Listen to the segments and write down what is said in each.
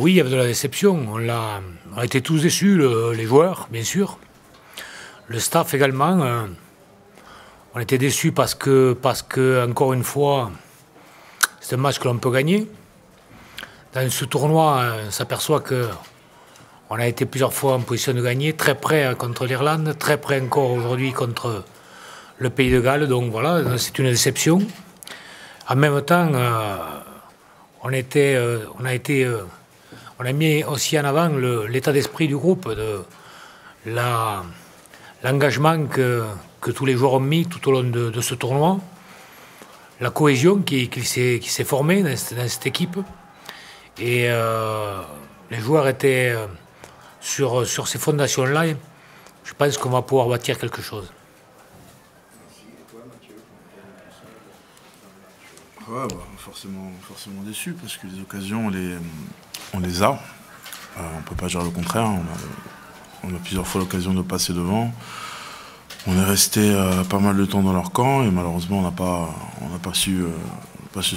Oui, il y avait de la déception. On a été tous déçus, les joueurs, bien sûr. Le staff également. On était déçus parce que, encore une fois, c'est un match que l'on peut gagner. Dans ce tournoi, on s'aperçoit qu'on a été plusieurs fois en position de gagner, très près contre l'Irlande, très près encore aujourd'hui contre le Pays de Galles. Donc voilà, c'est une déception. En même temps, on a mis aussi en avant l'état d'esprit du groupe, l'engagement que tous les joueurs ont mis tout au long de ce tournoi, la cohésion qui s'est formée dans cette équipe. Et les joueurs étaient sur ces fondations-là. Je pense qu'on va pouvoir bâtir quelque chose. Ouais, forcément déçu parce que les occasions, on les a. On ne peut pas dire le contraire. On a plusieurs fois l'occasion de passer devant. On est resté pas mal de temps dans leur camp et malheureusement on n'a pas su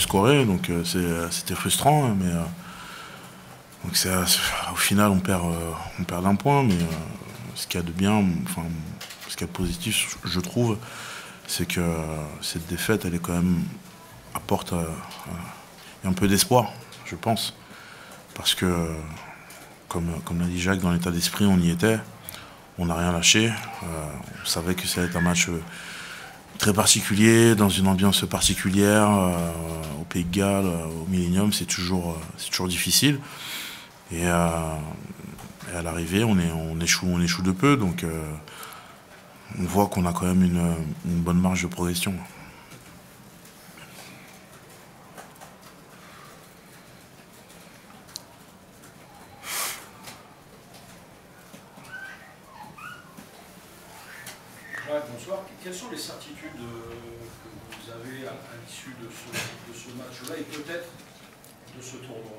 scorer. Donc c'était frustrant. Mais donc au final on perd d'un point. Mais ce qu'il y a de bien, enfin ce qu'il y a de positif, je trouve, c'est que cette défaite, elle est quand même apporte un peu d'espoir, je pense. Parce que, comme l'a dit Jacques, dans l'état d'esprit, on y était. On n'a rien lâché. On savait que ça allait être un match très particulier, dans une ambiance particulière. Au Pays de Galles, au Millennium, c'est toujours difficile. Et à l'arrivée, on échoue de peu. Donc, on voit qu'on a quand même une bonne marge de progression. Bonsoir. Quelles sont les certitudes que vous avez à l'issue de ce match-là et peut-être de ce tournoi?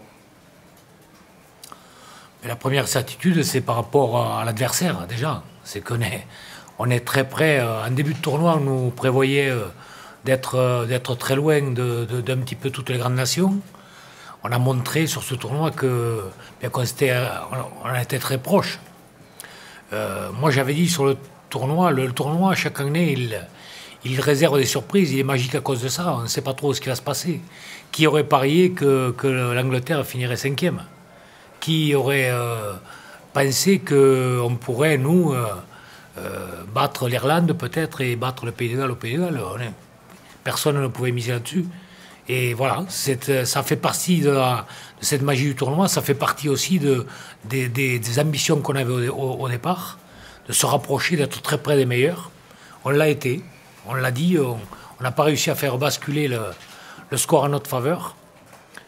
La première certitude, c'est par rapport à l'adversaire, déjà. C'est qu'on est très près. En début de tournoi, on nous prévoyait d'être très loin d'un petit peu toutes les grandes nations. On a montré sur ce tournoi qu'on était très proche. Moi, j'avais dit sur le tournoi, chaque année, il réserve des surprises. Il est magique à cause de ça. On ne sait pas trop ce qui va se passer. Qui aurait parié que l'Angleterre finirait 5e? Qui aurait pensé qu'on pourrait, nous, battre l'Irlande peut-être et battre le Pays de Galles au Pays de Galles? Personne ne pouvait miser là-dessus. Et voilà, ça fait partie de cette magie du tournoi. Ça fait partie aussi des ambitions qu'on avait au départ, de se rapprocher, d'être très près des meilleurs. On l'a été, on l'a dit, on n'a pas réussi à faire basculer le score en notre faveur.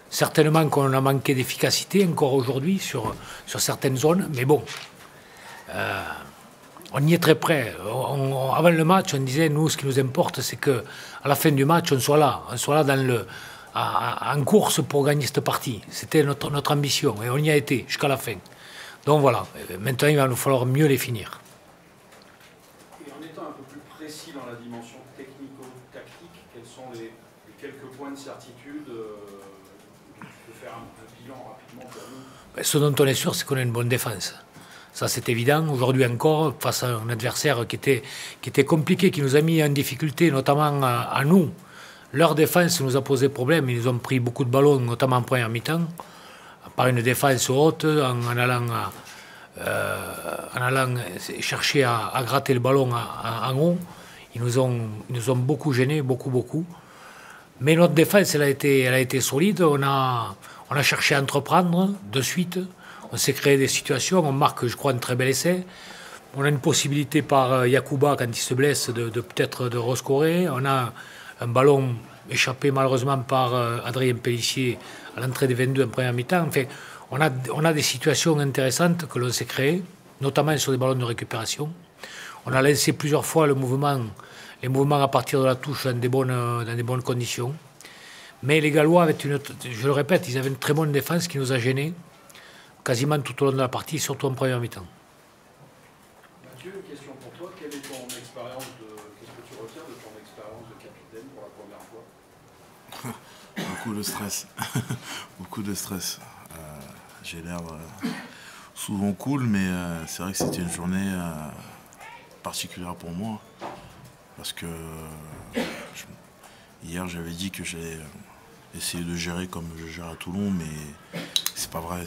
Certainement qu'on a manqué d'efficacité encore aujourd'hui sur certaines zones, mais bon, on y est très près. Avant le match, on disait, nous, ce qui nous importe, c'est qu'à la fin du match, on soit là en course pour gagner cette partie. C'était notre ambition, et on y a été jusqu'à la fin. Donc voilà, maintenant, il va nous falloir mieux les finir. En étant un peu plus précis dans la dimension technico-tactique, quels sont les quelques points de certitude dont tu peux faire un bilan rapidement pour nous? Ce dont on est sûr, c'est qu'on a une bonne défense. Ça, c'est évident. Aujourd'hui encore, face à un adversaire qui était compliqué, qui nous a mis en difficulté, notamment à nous. Leur défense nous a posé problème. Ils nous ont pris beaucoup de ballons, notamment en première mi-temps, par une défense haute, en allant chercher à gratter le ballon en haut. Ils nous ont beaucoup gênés, beaucoup. Mais notre défense, elle a été solide. On a cherché à entreprendre de suite. On s'est créé des situations. On marque, je crois, un très bel essai. On a une possibilité par Yacouba, quand il se blesse, peut-être de rescorer. On a un ballon échappé malheureusement par Adrien Pellissier à l'entrée des 22 en première mi-temps. Enfin, on a des situations intéressantes que l'on s'est créées, notamment sur des ballons de récupération. On a lancé plusieurs fois les mouvements à partir de la touche dans des bonnes conditions. Mais les Gallois, je le répète, ils avaient une très bonne défense qui nous a gênés quasiment tout au long de la partie, surtout en première mi-temps. Mathieu, une question pour toi. Quelle est ton expérience qu'est-ce que tu retiens de ton expérience de capitaine pour la première fois? Beaucoup de stress. Beaucoup de stress. j'ai l'air souvent cool, mais c'est vrai que c'était une journée particulière pour moi. Parce que hier, j'avais dit que j'allais essayer de gérer comme je gère à Toulon, mais c'est pas vrai.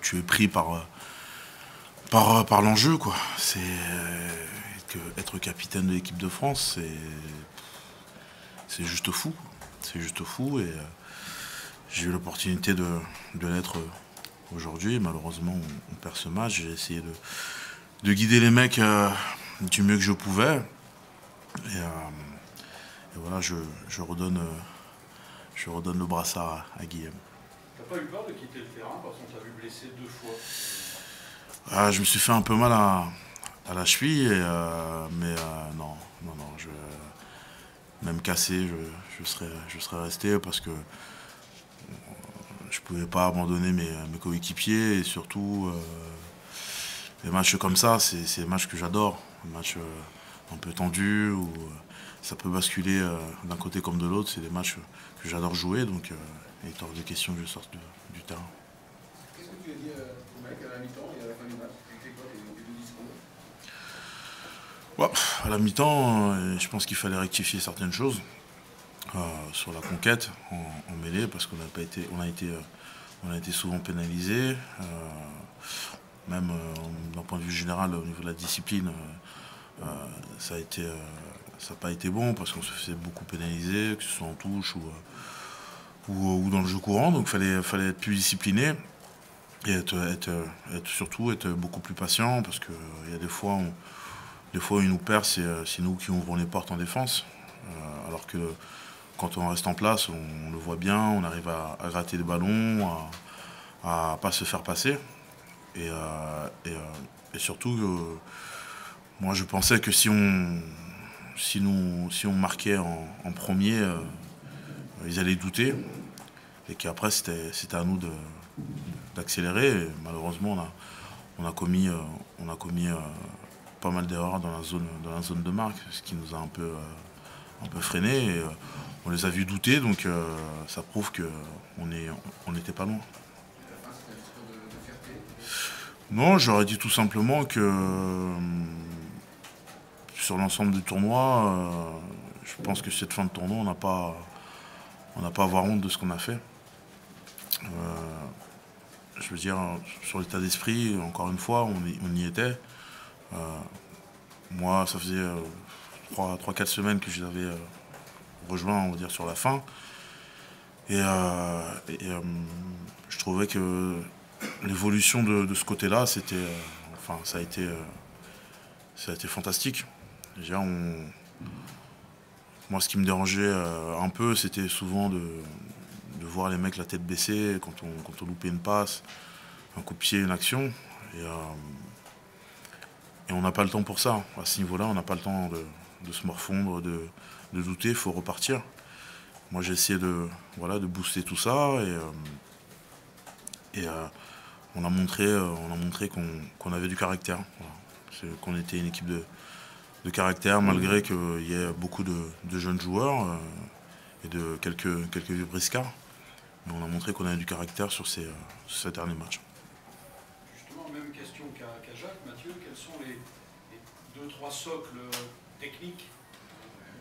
Tu es pris par l'enjeu, quoi. Être capitaine de l'équipe de France, c'est juste fou. C'est juste fou et j'ai eu l'opportunité de l'être aujourd'hui. Malheureusement, on perd ce match. J'ai essayé de guider les mecs du mieux que je pouvais. Et voilà, je redonne le brassard à Guillaume. T'as pas eu peur de quitter le terrain parce qu'on t'a vu blessé 2 fois? Je me suis fait un peu mal à la cheville, mais non, même cassé, je serais resté parce que je ne pouvais pas abandonner mes coéquipiers et surtout les matchs comme ça, c'est des matchs que j'adore, des matchs un peu tendus où ça peut basculer d'un côté comme de l'autre, c'est des matchs que j'adore jouer, donc il est hors de question que je sorte du terrain. Qu'est-ce que tu as dit au mec à la mi-temps et à la fin du match? C'était quoi tes deux discours? À la mi-temps, je pense qu'il fallait rectifier certaines choses sur la conquête en mêlée parce qu'on a été souvent pénalisés. Même d'un point de vue général, au niveau de la discipline, ça n'a pas été bon parce qu'on se faisait beaucoup pénaliser, que ce soit en touche ou dans le jeu courant. Donc il fallait être plus discipliné et surtout être beaucoup plus patient parce qu'il y a des fois où ils nous perdent, c'est nous qui ouvrons les portes en défense. Alors que quand on reste en place, on le voit bien, on arrive à gratter le ballon, à pas se faire passer. Et surtout, moi je pensais que si on marquait en premier, ils allaient douter. Et qu'après c'était à nous d'accélérer. Et malheureusement, on a commis pas mal d'erreurs dans la zone de marque, ce qui nous a un peu freiné. Et, on les a vus douter, donc ça prouve qu'on n'était pas loin. Non, j'aurais dit tout simplement que sur l'ensemble du tournoi, je pense que cette fin de tournoi, on n'a pas à avoir honte de ce qu'on a fait. Je veux dire, sur l'état d'esprit, encore une fois, on y était. Moi, ça faisait 3-4 semaines que je l'avais rejoint, on va dire, sur la fin. Et je trouvais que l'évolution de ce côté-là, ça a été fantastique. Déjà, moi, ce qui me dérangeait un peu, c'était souvent de voir les mecs la tête baissée quand on loupait une passe, un coup de pied, une action. Et on n'a pas le temps pour ça. À ce niveau-là, on n'a pas le temps de se morfondre, de douter, il faut repartir. Moi, j'ai essayé de booster tout ça et on a montré qu'on avait du caractère. Voilà. Qu'on était une équipe de caractère, malgré qu'il y ait beaucoup de jeunes joueurs et de quelques vieux briscards. Mais on a montré qu'on avait du caractère sur ces derniers matchs. Justement, même question qu'à Jacques. Mathieu, quels sont les 2-3 socles techniques?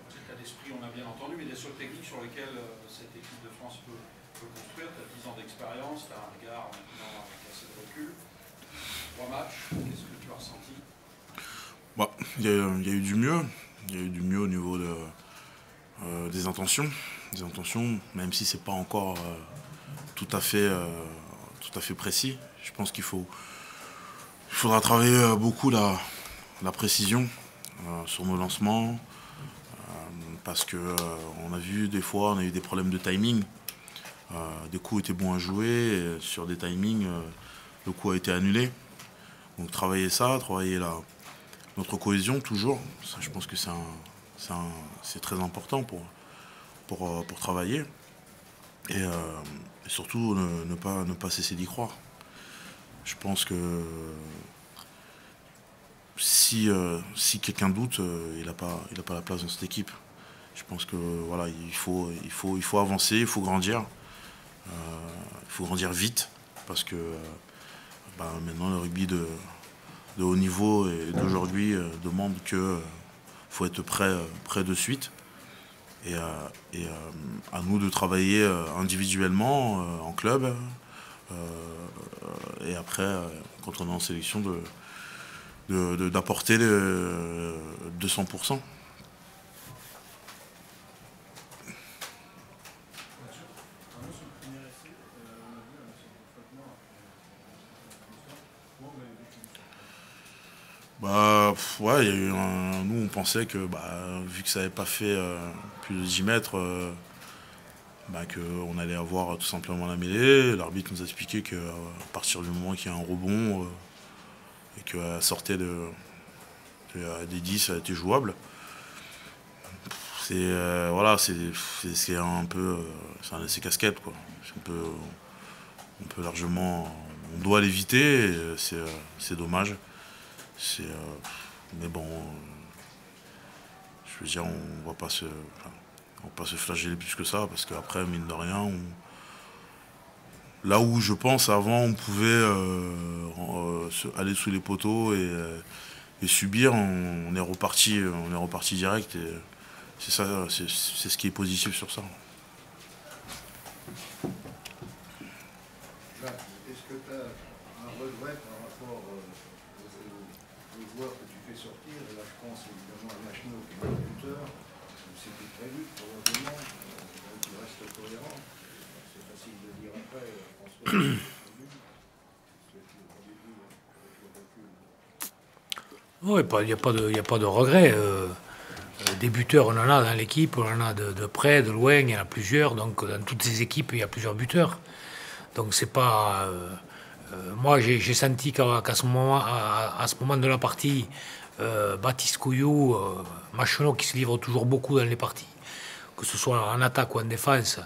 L'état d'esprit, on a bien entendu, mais des socles techniques sur lesquels cette équipe de France peut construire. Tu as 10 ans d'expérience, tu as un regard maintenant avec assez de recul. 3 matchs, qu'est-ce que tu as ressenti? Il y a eu du mieux. Il y a eu du mieux au niveau des intentions. Des intentions, même si c'est pas encore tout à fait précis. Je pense qu'il faudra travailler beaucoup la précision sur nos lancements. Parce qu'on a vu des fois, on a eu des problèmes de timing. Des coups étaient bons à jouer, et sur des timings, le coup a été annulé. Donc travailler notre cohésion toujours. Ça, je pense que c'est très important pour travailler. Et surtout ne pas cesser d'y croire. Je pense que si quelqu'un doute, il n'a pas la place dans cette équipe. Je pense que voilà, il faut avancer, il faut grandir. Il faut grandir vite parce que maintenant le rugby de haut niveau et d'aujourd'hui demande que faut être prêt de suite. Et à nous de travailler individuellement en club et après quand on est en sélection d'apporter le 200%. Ouais, il y a eu nous on pensait que vu que ça n'avait pas fait plus de 10 mètres, qu'on allait avoir tout simplement la mêlée. L'arbitre nous a expliqué qu'à partir du moment qu'il y a un rebond et qu'elle sortait des 10, ça a été jouable. C'est un peu c'est un essai casquette quoi. On peut largement, on doit l'éviter. C'est dommage. Mais bon, je veux dire, on va pas se flageller plus que ça, parce qu'après, mine de rien, là où je pense avant on pouvait aller sous les poteaux et subir, on est reparti direct, et c'est ça, c'est ce qui est positif sur ça. Est-ce que tu as un regret par rapport aux joueurs que tu fais sortir? Et là, je pense évidemment à Machno qui est le buteur. C'était prévu, probablement. Tu restes cohérent. C'est facile de dire après, François. Oui, il n'y a pas de regret. Des buteurs, on en a dans l'équipe, on en a de près, de loin, il y en a plusieurs. Donc dans toutes ces équipes, il y a plusieurs buteurs. Donc c'est pas... moi, j'ai senti qu'à ce moment de la partie, Baptiste Couillou, Machonneau qui se livre toujours beaucoup dans les parties, que ce soit en attaque ou en défense,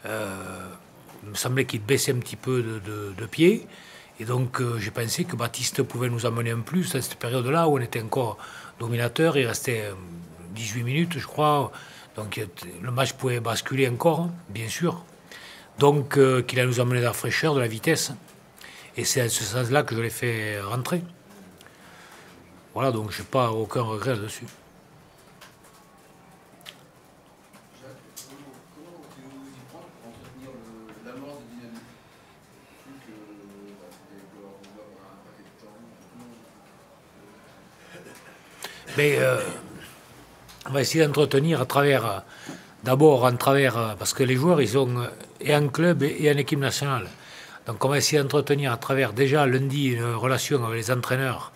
il me semblait qu'il baissait un petit peu de pied. Et donc j'ai pensé que Baptiste pouvait nous amener un plus à cette période-là où on était encore dominateur. Il restait 18 minutes, je crois. Donc le match pouvait basculer encore, hein, bien sûr. Donc qu'il a nous amené de la fraîcheur, de la vitesse. Et c'est à ce sens-là que je l'ai fait rentrer. Voilà, donc je n'ai pas aucun regret là-dessus. Jacques, comment tu vous y prends pour entretenir l'amorce de dynamique? Vu que vous doit avoir un paquet de temps. Mais on va essayer d'entretenir à travers, parce que les joueurs, ils sont et en club et en équipe nationale. Donc on va essayer d'entretenir à travers déjà lundi une relation avec les entraîneurs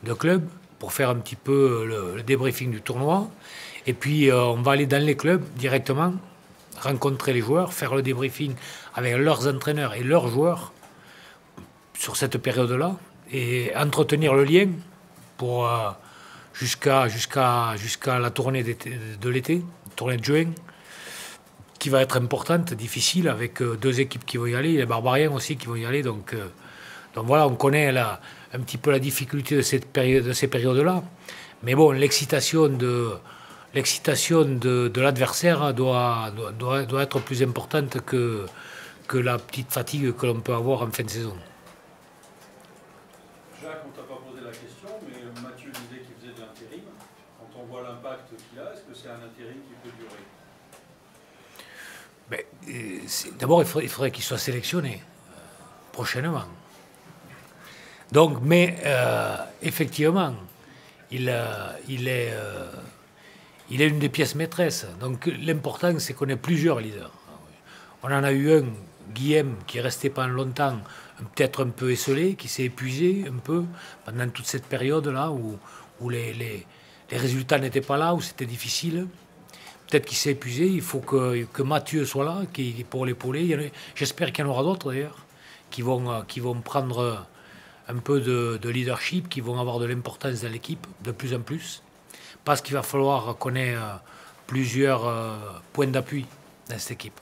de club pour faire un petit peu le débriefing du tournoi. Et puis on va aller dans les clubs directement, rencontrer les joueurs, faire le débriefing avec leurs entraîneurs et leurs joueurs sur cette période-là et entretenir le lien pour jusqu'à la tournée de l'été, tournée de juin, qui va être importante, difficile, avec deux équipes qui vont y aller, les Barbariens aussi qui vont y aller. Donc voilà, on connaît un petit peu la difficulté de ces périodes-là. Mais bon, l'excitation de l'adversaire doit être plus importante que la petite fatigue que l'on peut avoir en fin de saison. Jacques, on ne t'a pas posé la question, mais Mathieu disait qu'il faisait de l'intérim. Quand on voit l'impact qu'il a, est-ce que c'est un intérim qui peut durer? D'abord, il faudrait qu'il soit sélectionné prochainement. Donc, mais effectivement, il est une des pièces maîtresses. Donc l'important, c'est qu'on ait plusieurs leaders. On en a eu un, Guillaume, qui est resté pendant longtemps, peut-être un peu esselé, qui s'est épuisé un peu pendant toute cette période-là où les résultats n'étaient pas là, où c'était difficile. Peut-être qu'il s'est épuisé, il faut que Mathieu soit là pour l'épauler. J'espère qu'il y en aura d'autres d'ailleurs, qui vont prendre un peu de leadership, qui vont avoir de l'importance dans l'équipe de plus en plus. Parce qu'il va falloir qu'on ait plusieurs points d'appui dans cette équipe.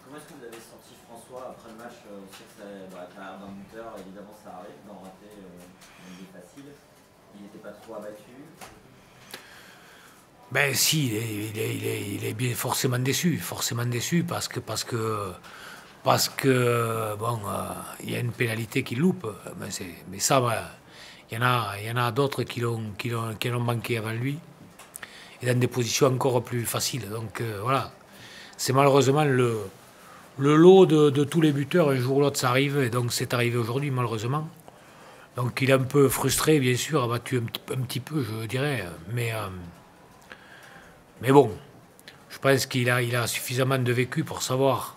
Comment est-ce que vous avez senti François après le match? On sait que ça a d'un buteur, évidemment ça arrive, d'en rater une idée facile. Il n'était pas trop abattu? Ben si, il est bien forcément déçu parce que bon, il y a une pénalité qu'il loupe, mais ça, voilà, il y en a d'autres qui l'ont manqué avant lui, et dans des positions encore plus faciles. Donc voilà, c'est malheureusement le lot de tous les buteurs, un jour ou l'autre ça arrive, et donc c'est arrivé aujourd'hui malheureusement. Donc il est un peu frustré, bien sûr, abattu un petit peu, je dirais, mais bon, je pense qu'il a suffisamment de vécu pour savoir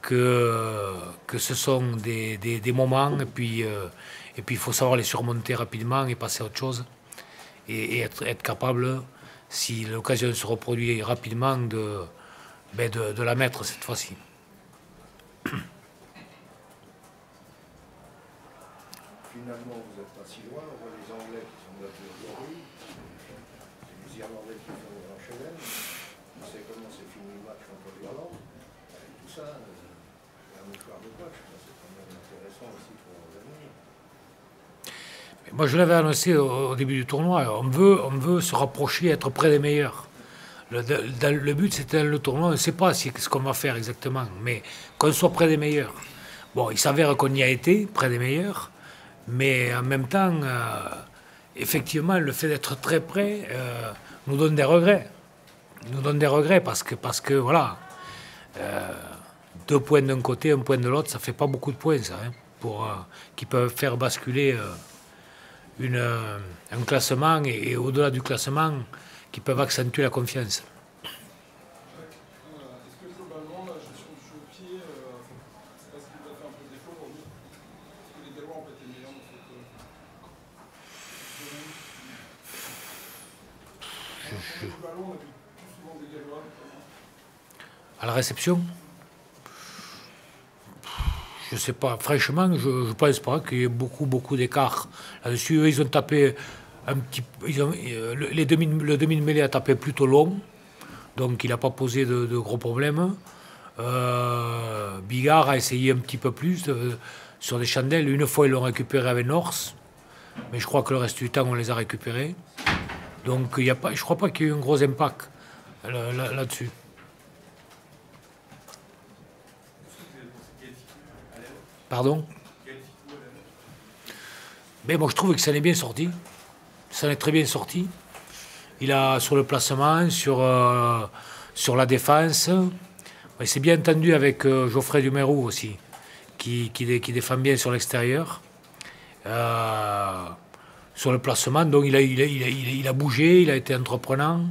que ce sont des moments, et puis il faut savoir les surmonter rapidement et passer à autre chose, et être capable, si l'occasion se reproduit rapidement, de la mettre cette fois-ci. Finalement, vous n'êtes pas si loin. On voit les Anglais qui sont battus aujourd'hui, les Irlandais qui font leur HLM. On sait comment c'est fini le match contre l'Irlande. Tout ça, un mouchoir de poche, c'est quand même intéressant aussi pour l'avenir. Moi, je l'avais annoncé au début du tournoi. On veut se rapprocher, être près des meilleurs. Le but, c'était dans le tournoi. On ne sait pas ce qu'on va faire exactement, mais qu'on soit près des meilleurs. Bon, il s'avère qu'on y a été, près des meilleurs, mais en même temps, effectivement, le fait d'être très près nous donne des regrets. Nous donne des regrets parce que voilà, 2 points d'un côté, 1 point de l'autre, ça fait pas beaucoup de points, ça, hein, qui peuvent faire basculer un classement et au-delà du classement, qui peuvent accentuer la confiance. Est-ce que globalement, la gestion du jeu au pied, c'est pas ce qui vous a fait un peu défaut aujourd'hui? Est-ce que les Gallois ont été meilleurs dans cette domaine? Du ballon, on a vu plus souvent des Gallois, notamment. À la réception, je sais pas, franchement, je pense pas qu'il y ait beaucoup d'écart là-dessus. Eux, ils ont tapé un petit, le demi de mêlée a tapé plutôt long, donc il n'a pas posé de gros problèmes. Bigard a essayé un petit peu plus sur des chandelles. Une fois, ils l'ont récupéré avec Norse, mais je crois que le reste du temps, on les a récupérés. Donc je ne crois pas qu'il y ait eu un gros impact là-dessus. Pardon? Mais bon, je trouve que ça en est bien sorti. Ça en est très bien sorti. Il a sur le placement, sur la défense. Il s'est bien entendu avec Geoffrey Dumerou aussi, qui défend bien sur l'extérieur. Sur le placement, donc il a bougé, il a été entreprenant.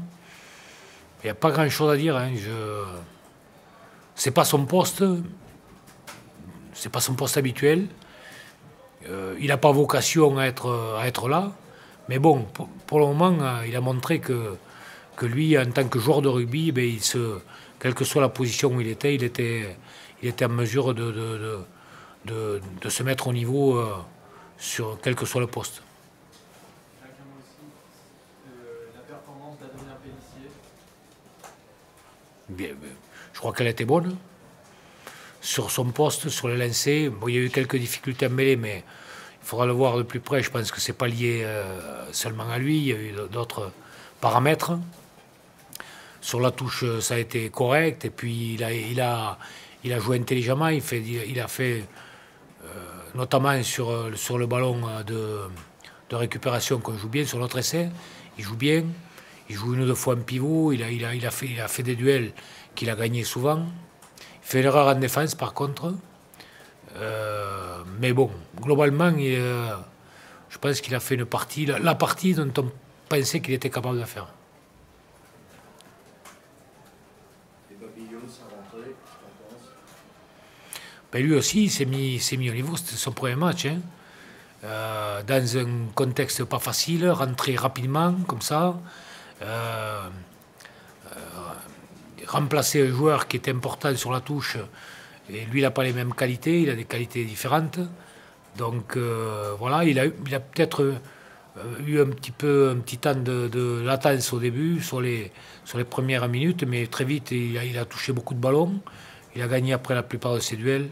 Il n'y a pas grand-chose à dire. Hein. C'est pas son poste. C'est pas son poste habituel. Il n'a pas vocation à être là. Mais bon, pour le moment, il a montré que lui, en tant que joueur de rugby, quelle que soit la position où il était en mesure de se mettre au niveau sur quel que soit le poste. La performance d'Adrien Pélissier. Bien, je crois qu'elle était bonne. Sur son poste, sur les lancers, bon, il y a eu quelques difficultés à mêler, mais il faudra le voir de plus près. Je pense que ce n'est pas lié seulement à lui, il y a eu d'autres paramètres. Sur la touche, ça a été correct, et puis il a joué intelligemment. Il a fait notamment sur le ballon de récupération qu'on joue bien, sur notre essai, il joue bien. Il joue 1 ou 2 fois en pivot, il a fait des duels qu'il a gagnés souvent. Il fait l'erreur en défense par contre. Mais bon, globalement, je pense qu'il a fait une partie, la partie dont on pensait qu'il était capable de faire. Et Babillon, sa rentrée, qu'est-ce que tu en penses? Ben lui aussi, il s'est mis au niveau, c'était son premier match. Hein. Dans un contexte pas facile, rentré rapidement, comme ça. Remplacer un joueur qui était important sur la touche, et lui, il n'a pas les mêmes qualités, il a des qualités différentes. Donc voilà, il a peut-être eu un petit temps de latence au début, sur les premières minutes, mais très vite, il a touché beaucoup de ballons. Il a gagné après la plupart de ses duels.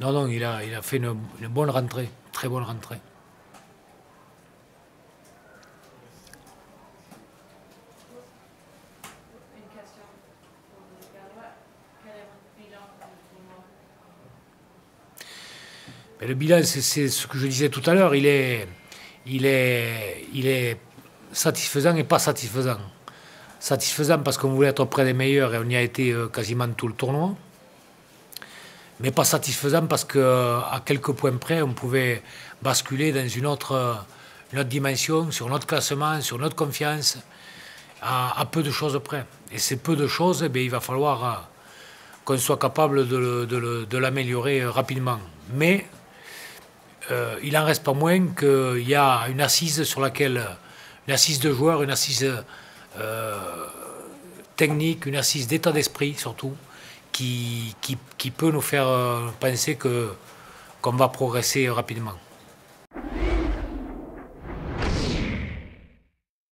Non, il a fait une bonne rentrée, très bonne rentrée. Mais le bilan, c'est ce que je disais tout à l'heure, il est satisfaisant et pas satisfaisant. Satisfaisant parce qu'on voulait être près des meilleurs et on y a été quasiment tout le tournoi. Mais pas satisfaisant parce qu'à quelques points près, on pouvait basculer dans une autre dimension, sur notre classement, sur notre confiance, à peu de choses près. Et ces peu de choses, il va falloir qu'on soit capable de l'améliorer rapidement. Mais il n'en reste pas moins qu'il y a une assise sur laquelle, une assise de joueurs, une assise technique, une assise d'état d'esprit surtout, qui peut nous faire penser qu'on va progresser rapidement.